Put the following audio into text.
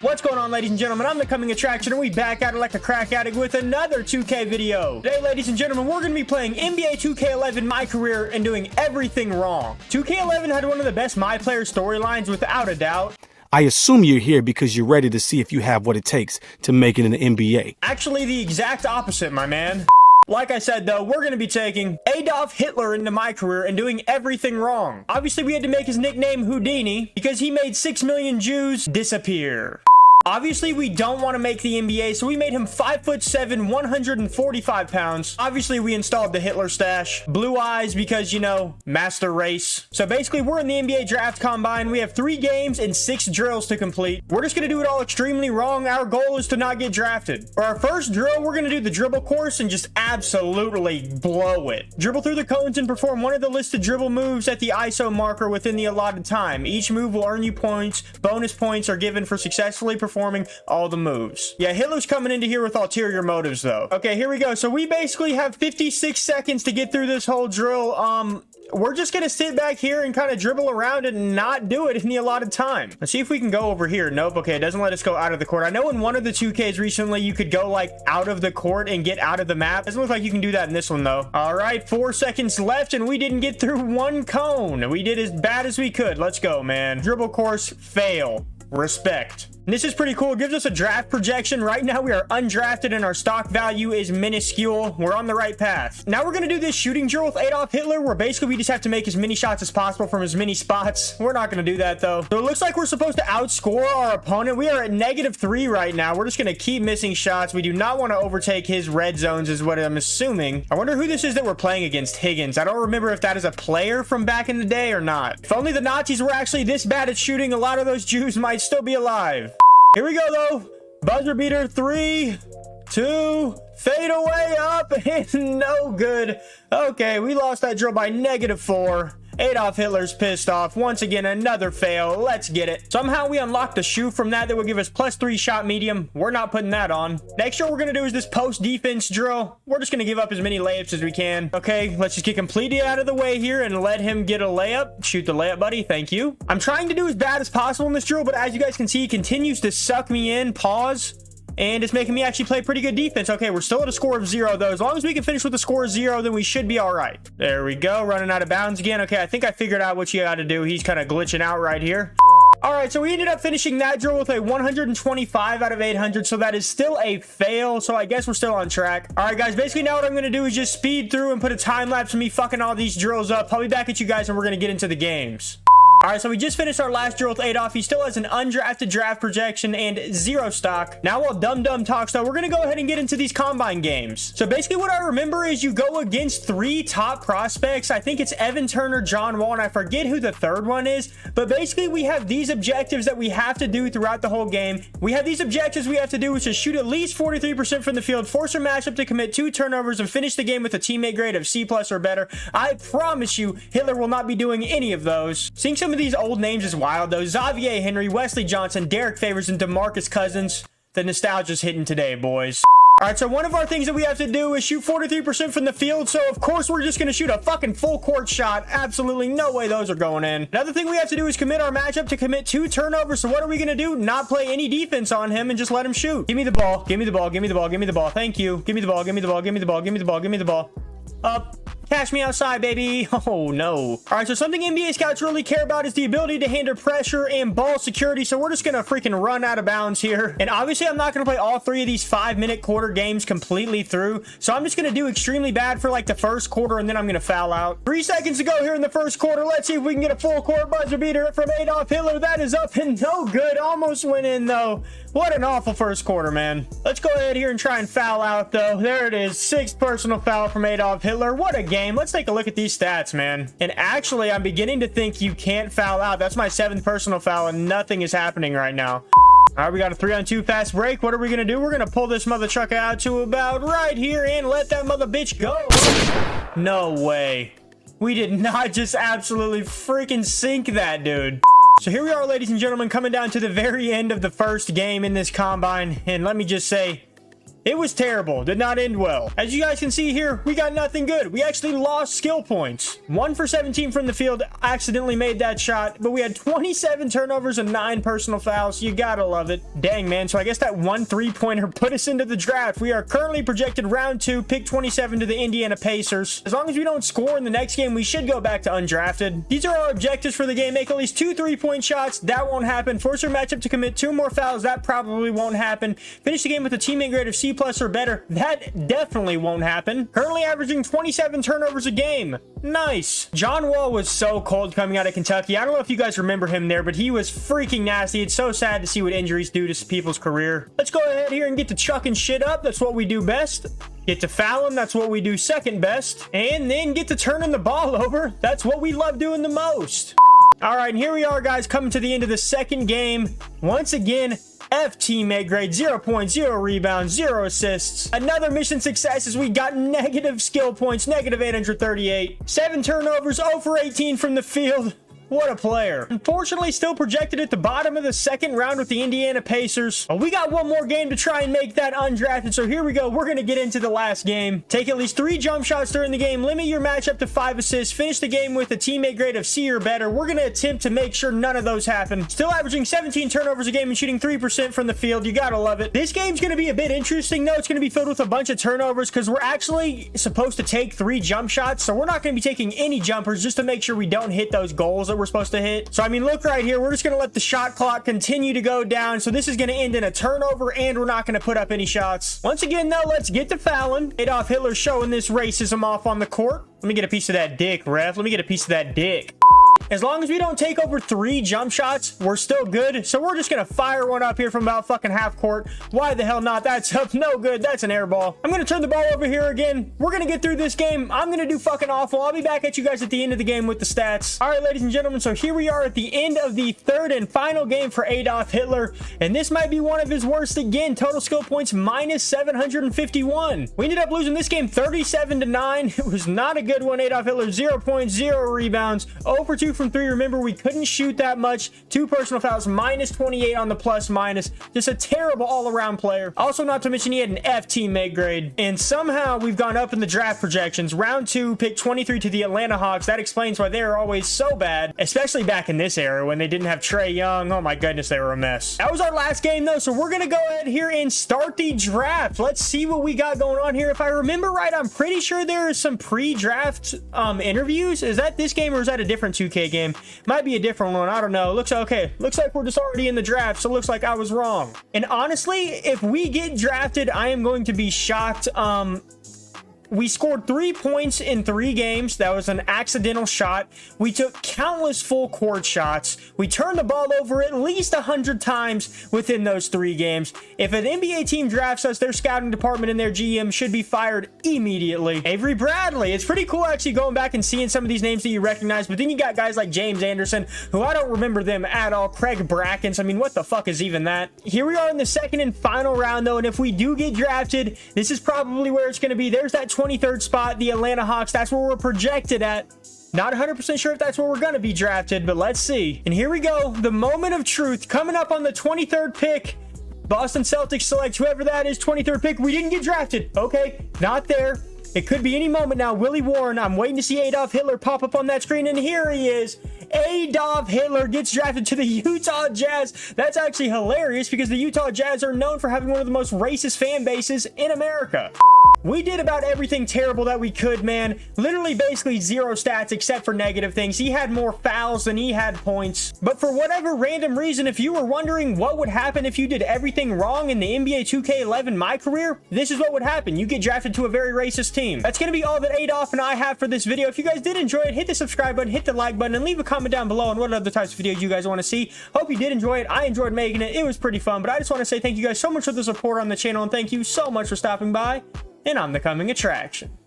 What's going on, ladies and gentlemen? I'm the Coming Attraction, and we back at it like a crack addict with another 2K video. Today, ladies and gentlemen, we're going to be playing NBA 2K11 MyCareer and doing everything wrong. 2K11 had one of the best My Player storylines without a doubt. I assume you're here because you're ready to see if you have what it takes to make it in the NBA. Actually, the exact opposite, my man. Like I said, though, we're going to be taking Adolf Hitler into MyCareer and doing everything wrong. Obviously, we had to make his nickname Houdini because he made 6 million Jews disappear. Obviously, we don't want to make the NBA, so we made him 5'7", 145 pounds. Obviously, we installed the Hitler stash. Blue eyes because, you know, master race. So basically, we're in the NBA draft combine. We have 3 games and 6 drills to complete. We're just going to do it all extremely wrong. Our goal is to not get drafted. For our first drill, we're going to do the dribble course and just absolutely blow it. Dribble through the cones and perform one of the listed dribble moves at the ISO marker within the allotted time. Each move will earn you points. Bonus points are given for successfully performing all the moves. Yeah, Hitler's coming into here with ulterior motives, though. Okay, here we go. So we basically have 56 seconds to get through this whole drill. We're just gonna sit back here and kind of dribble around and not do it in the allotted time. Let's see if we can go over here. Nope. Okay, it doesn't let us go out of the court. I know in one of the 2Ks recently, you could go like out of the court and get out of the map. Doesn't look like you can do that in this one, though. All right, 4 seconds left, and we didn't get through one cone. We did as bad as we could. Let's go, man. Dribble course, fail. Respect. And this is pretty cool. It gives us a draft projection. Right now, we are undrafted and our stock value is minuscule. We're on the right path. Now we're going to do this shooting drill with Adolf Hitler, where basically we just have to make as many shots as possible from as many spots. We're not going to do that, though. So it looks like we're supposed to outscore our opponent. We are at -3 right now. We're just going to keep missing shots. We do not want to overtake his red zones is what I'm assuming. I wonder who this is that we're playing against. Higgins. I don't remember if that is a player from back in the day or not. If only the Nazis were actually this bad at shooting, a lot of those Jews might still be alive. Here we go, though. Buzzer beater. 3, 2, fade away up, and no good. Okay, we lost that drill by -4. Adolf Hitler's pissed off. Once again, another fail. Let's get it. Somehow we unlocked a shoe from that will give us +3 shot medium. We're not putting that on. Next drill we're going to do is this post defense drill. We're just going to give up as many layups as we can. Okay, let's just get completely out of the way here and let him get a layup. Shoot the layup, buddy. Thank you. I'm trying to do as bad as possible in this drill, but as you guys can see, he continues to suck me in. Pause. And it's making me actually play pretty good defense. Okay, we're still at a score of 0, though. As long as we can finish with a score of 0, then we should be all right. There we go. Running out of bounds again. Okay, I think I figured out what you got to do. He's kind of glitching out right here. All right, so we ended up finishing that drill with a 125 out of 800, so that is still a fail, so I guess we're still on track. All right, guys, basically now what I'm going to do is just speed through and put a time lapse of me fucking all these drills up. I'll be back at you guys, and we're going to get into the games. All right, so we just finished our last drill with Adolf. He still has an undrafted draft projection and 0 stock. Now, while Dum Dum talks, though, we're going to go ahead and get into these combine games. So basically what I remember is you go against 3 top prospects. I think it's Evan Turner, John Wall, and I forget who the third one is. But basically we have these objectives that we have to do throughout the whole game. We have these objectives we have to do, which is shoot at least 43% from the field, force your matchup to commit 2 turnovers, and finish the game with a teammate grade of C+ or better. I promise you, Hitler will not be doing any of those. Seeing some of these old names is wild, though. Xavier Henry, Wesley Johnson, Derek Favors, and DeMarcus Cousins. The nostalgia's hitting today, boys. All right, so one of our things that we have to do is shoot 43% from the field, so of course we're just going to shoot a fucking full court shot. Absolutely no way those are going in. Another thing we have to do is commit our matchup to commit 2 turnovers, so what are we going to do? Not play any defense on him and just let him shoot. Give me the ball. Give me the ball. Give me the ball. Give me the ball. Thank you. Give me the ball. Give me the ball. Give me the ball. Give me the ball. Give me the ball. Up. Cash me outside, baby. Oh, no. All right, so something NBA scouts really care about is the ability to handle pressure and ball security, so we're just going to freaking run out of bounds here. And obviously, I'm not going to play all 3 of these 5-minute quarter games completely through, so I'm just going to do extremely bad for, like, the first quarter, and then I'm going to foul out. 3 seconds to go here in the first quarter. Let's see if we can get a full court buzzer beater from Adolf Hitler. That is up and no good. Almost went in, though. What an awful first quarter, man. Let's go ahead here and try and foul out, though. There it is. 6th personal foul from Adolf Hitler. What a game. Let's take a look at these stats, man. And actually, I'm beginning to think you can't foul out. That's my 7th personal foul, and nothing is happening right now. All right, we got a 3-on-2 fast break. What are we going to do? We're going to pull this mother trucker out to about right here and let that mother bitch go. No way. We did not just absolutely freaking sink that, dude. So here we are, ladies and gentlemen, coming down to the very end of the first game in this combine. And let me just say, It was terrible. Did not end well. As you guys can see here, we got nothing good. We actually lost skill points. 1 for 17 from the field. Accidentally made that shot, but we had 27 turnovers and 9 personal fouls. You gotta love it. Dang, man. So I guess that 1 3-pointer put us into the draft. We are currently projected round 2, pick 27 to the Indiana Pacers. As long as we don't score in the next game, we should go back to undrafted. These are our objectives for the game. Make at least 2 3-point shots. That won't happen. Force your matchup to commit 2 more fouls. That probably won't happen. Finish the game with a teammate grade of C+ or better. That definitely won't happen. Currently averaging 27 turnovers a game. Nice. John Wall was so cold coming out of Kentucky. I don't know if you guys remember him there, but he was freaking nasty. It's so sad to see what injuries do to people's career. Let's go ahead here and get to chucking shit up. That's what we do best. Get to fouling. That's what we do second best. And then get to turning the ball over. That's what we love doing the most. All right, and here we are, guys, coming to the end of the second game. Once again, F teammate grade, 0 points, 0 rebounds, 0 assists. Another mission success as we got negative skill points, negative 838. 7 turnovers, 0 for 18 from the field. What a player. Unfortunately, still projected at the bottom of the second round with the Indiana Pacers. But we got one more game to try and make that undrafted. So here we go. We're going to get into the last game. Take at least 3 jump shots during the game. Limit your matchup to 5 assists. Finish the game with a teammate grade of C or better. We're going to attempt to make sure none of those happen. Still averaging 17 turnovers a game and shooting 3% from the field. You got to love it. This game's going to be a bit interesting, though. It's going to be filled with a bunch of turnovers because we're actually supposed to take 3 jump shots. So we're not going to be taking any jumpers just to make sure we don't hit those goals that we're supposed to hit. So I mean, look right here, we're just going to let the shot clock continue to go down. So this is going to end in a turnover and we're not going to put up any shots. Once again, though, let's get to fouling. Adolf Hitler showing this racism off on the court. Let me get a piece of that dick, ref. Let me get a piece of that dick. As long as we don't take over 3 jump shots, we're still good. So we're just going to fire one up here from about fucking half court. Why the hell not? That's up. No good. That's an air ball. I'm going to turn the ball over here again. We're going to get through this game. I'm going to do fucking awful. I'll be back at you guys at the end of the game with the stats. All right, ladies and gentlemen. So here we are at the end of the third and final game for Adolf Hitler. And this might be one of his worst again. Total skill points minus 751. We ended up losing this game 37-9. It was not a good one. Adolf Hitler, 0 points, 0 rebounds, 0 for 2 from 3. Remember, we couldn't shoot that much. 2 personal fouls, minus 28 on the plus minus. Just a terrible all-around player. Also, not to mention, he had an F teammate grade. And somehow we've gone up in the draft projections. Round 2, pick 23 to the Atlanta Hawks. That explains why they are always so bad, especially back in this era when they didn't have Trae Young. Oh my goodness, they were a mess. That was our last game, though, so we're gonna go ahead here and start the draft. Let's see what we got going on here. If I remember right, I'm pretty sure there is some pre-draft interviews. Is that this game or is that a different 2K game? Might be a different one. I don't know. Looks okay. Looks like we're just already in the draft, so looks like I was wrong. And honestly, if we get drafted, I am going to be shocked. We scored 3 points in 3 games. That was an accidental shot. We took countless full court shots. We turned the ball over at least 100 times within those 3 games. If an NBA team drafts us, their scouting department and their GM should be fired immediately. Avery Bradley. It's pretty cool actually going back and seeing some of these names that you recognize, but then you got guys like James Anderson, who I don't remember them at all. Craig Brackens. I mean, what the fuck is even that? Here we are in the second and final round, though, and if we do get drafted, this is probably where it's going to be. There's that 23rd spot, the Atlanta Hawks. That's where we're projected at. Not 100% sure if that's where we're going to be drafted, but let's see. And here we go. The moment of truth coming up on the 23rd pick. Boston Celtics select whoever that is, 23rd pick. We didn't get drafted. Okay, not there. It could be any moment now. Willie Warren. I'm waiting to see Adolf Hitler pop up on that screen, and here he is. Adolf Hitler gets drafted to the Utah Jazz. That's actually hilarious because the Utah Jazz are known for having one of the most racist fan bases in America. We did about everything terrible that we could, man. Literally basically 0 stats except for negative things. He had more fouls than he had points. But for whatever random reason, if you were wondering what would happen if you did everything wrong in the NBA 2K11 MyCareer, this is what would happen. You get drafted to a very racist team. That's going to be all that Adolf and I have for this video. If you guys did enjoy it, hit the subscribe button, hit the like button, and leave a comment down below on what other types of videos you guys want to see. Hope you did enjoy it. I enjoyed making it. It was pretty fun. But I just want to say thank you guys so much for the support on the channel, and thank you so much for stopping by. And I'm the coming attraction.